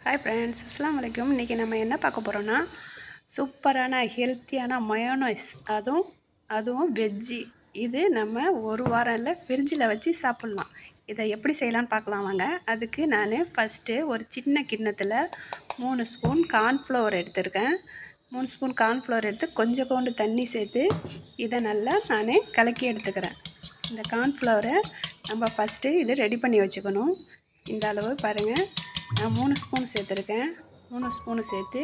Hi friends, அஸ்ஸலாமு அலைக்கும். இன்றைக்கி நம்ம என்ன பார்க்க போகிறோன்னா, சூப்பரான ஹெல்த்தியான மயோனைஸ், அதுவும் வெஜ்ஜி. இது நம்ம ஒரு வாரம் இல்லை, ஃப்ரிட்ஜில் வச்சு சாப்பிட்லாம். இதை எப்படி செய்யலான்னு பார்க்கலாம் வாங்க. அதுக்கு நான் ஃபஸ்ட்டு ஒரு சின்ன கிண்ணத்தில் 3 ஸ்பூன் கார்ன்ஃப்ளவர் எடுத்துருக்கேன். 3 ஸ்பூன் கார்ன்ஃப்ளவர் எடுத்து கொஞ்சோண்டு தண்ணி சேர்த்து இதை நல்லா நான் கலக்கி எடுத்துக்கிறேன். இந்த கார்ன்ஃப்ளவரை நம்ம ஃபஸ்ட்டு இது ரெடி பண்ணி வச்சுக்கணும். இந்த அளவு பாருங்கள், நான் 3 ஸ்பூன் சேர்த்துருக்கேன். 3 ஸ்பூனு சேர்த்து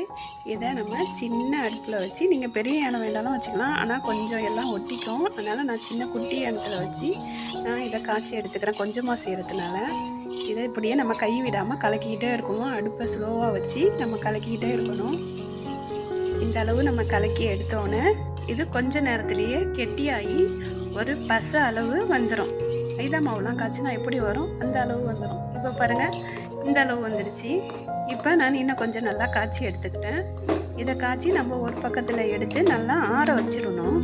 இதை நம்ம சின்ன அடுப்பில் வச்சு, நீங்கள் பெரிய யானை வேண்டாலும் வச்சுக்கலாம், ஆனால் கொஞ்சம் எல்லாம் ஒட்டிக்கும். அதனால் நான் சின்ன குட்டி யானத்தில் வச்சு நான் இதை காய்ச்சி எடுத்துக்கிறேன். கொஞ்சமாக செய்கிறதுனால இதை இப்படியே நம்ம கை விடாமல் கலக்கிக்கிட்டே இருக்கணும். அடுப்பை ஸ்லோவாக வச்சு நம்ம கலக்கிக்கிட்டே இருக்கணும். இந்த அளவு நம்ம கலக்கி எடுத்தோன்னே இது கொஞ்ச நேரத்துலேயே கெட்டியாகி ஒரு பசை அளவு வந்துடும். மைதா மாவுலாம் காய்ச்சினா எப்படி வரும் அந்த அளவு வந்துடும். இப்போ பாருங்கள், இந்த அளவு வந்துடுச்சு. இப்போ நான் இன்னும் கொஞ்சம் நல்லா காய்ச்சி எடுத்துக்கிட்டேன். இதை காய்ச்சி நம்ம ஒரு பக்கத்தில் எடுத்து நல்லா ஆற வச்சிடணும்.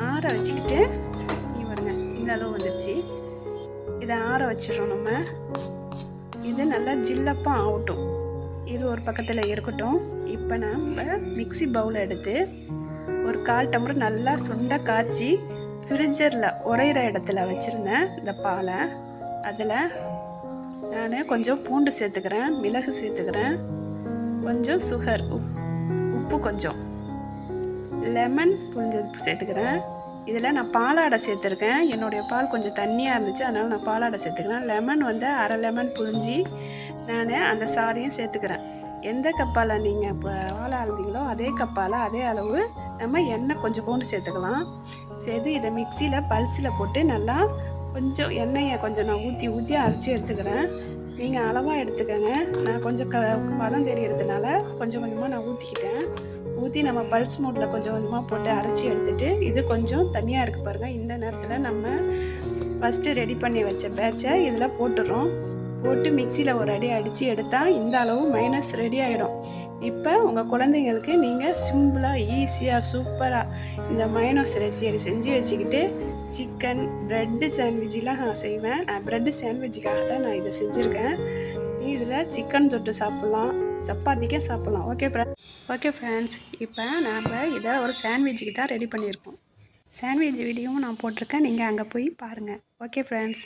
ஆற வச்சுக்கிட்டு பாருங்க, இந்த அளவு வந்துடுச்சு. இதை ஆற வச்சிடணும். நம்ம இது நல்லா ஜில்லப்பாக ஆகட்டும். இது ஒரு பக்கத்தில் இருக்கட்டும். இப்போ நம்ம மிக்ஸி பவுலை எடுத்து ஒரு 1/4 டம்ளர் நல்லா சுண்டை காய்ச்சி ஃப்ரிட்ஜரில் உரையிற இடத்துல வச்சுருந்தேன். இந்த பாலை அதில் நான் கொஞ்சம் பூண்டு சேர்த்துக்கிறேன், மிளகு சேர்த்துக்கிறேன், கொஞ்சம் சுகர், உப்பு, கொஞ்சம் லெமன் புழிஞ்ச உப்பு சேர்த்துக்கிறேன். இதில் நான் பாலாடை சேர்த்துருக்கேன். என்னுடைய பால் கொஞ்சம் தண்ணியாக இருந்துச்சு, அதனால் நான் பாலாடை சேர்த்துக்கிறேன். லெமன் வந்து அரை லெமன் புழிஞ்சி நான் அந்த சாறையும் சேர்த்துக்கிறேன். எந்த கப்பால் நீங்கள் இப்போ பால் ஆளுந்தீங்களோ அதே கப்பால் அதே அளவு நம்ம எண்ணெய் கொஞ்சம் சேர்த்துக்கலாம். சேர்த்து இதை மிக்சியில் பல்ஸில் போட்டு நல்லா கொஞ்சம் எண்ணெயை கொஞ்சம் நான் ஊற்றி அரைச்சி எடுத்துக்கிறேன். நீங்கள் அளவாக எடுத்துக்கோங்க. நான் கொஞ்சம் பதம் தெரியறதுனால கொஞ்சம் கொஞ்சமாக நான் ஊற்றிக்கிட்டேன். ஊற்றி நம்ம பல்ஸ் மோட்டில் கொஞ்சம் கொஞ்சமாக போட்டு அரைச்சி எடுத்துகிட்டு, இது கொஞ்சம் தனியாக இருக்குது பாருங்கள். இந்த நேரத்தில் நம்ம ஃபஸ்ட்டு ரெடி பண்ணி வச்ச பேட்சை இதில் போட்டுடுறோம். போட்டு மிக்சியில் ஒரு அடி அடித்து எடுத்தால் இந்த அளவு மைனஸ் ரெடி ஆகிடும். இப்போ உங்கள் குழந்தைங்களுக்கு நீங்கள் சிம்பிளாக ஈஸியாக சூப்பராக இந்த மைனஸ் ரெசிபி செஞ்சு வச்சுக்கிட்டு சிக்கன் ப்ரெட்டு சாண்ட்விட்செலாம் நான் செய்வேன். ப்ரெட்டு சாண்ட்விட்சுக்காக தான் நான் இதை செஞ்சுருக்கேன். இதில் சிக்கன் தொட்டு சாப்பிட்லாம், சப்பாத்திக்கே சாப்பிட்லாம். ஓகே ஃப்ரெண்ட்ஸ், இப்போ நாம் இதை ஒரு சாண்ட்விட்சுக்கு தான் ரெடி பண்ணியிருக்கோம். சாண்ட்விட்ச் வீடியோவும் நான் போட்டிருக்கேன், நீங்கள் அங்கே போய் பாருங்கள். Okay friends.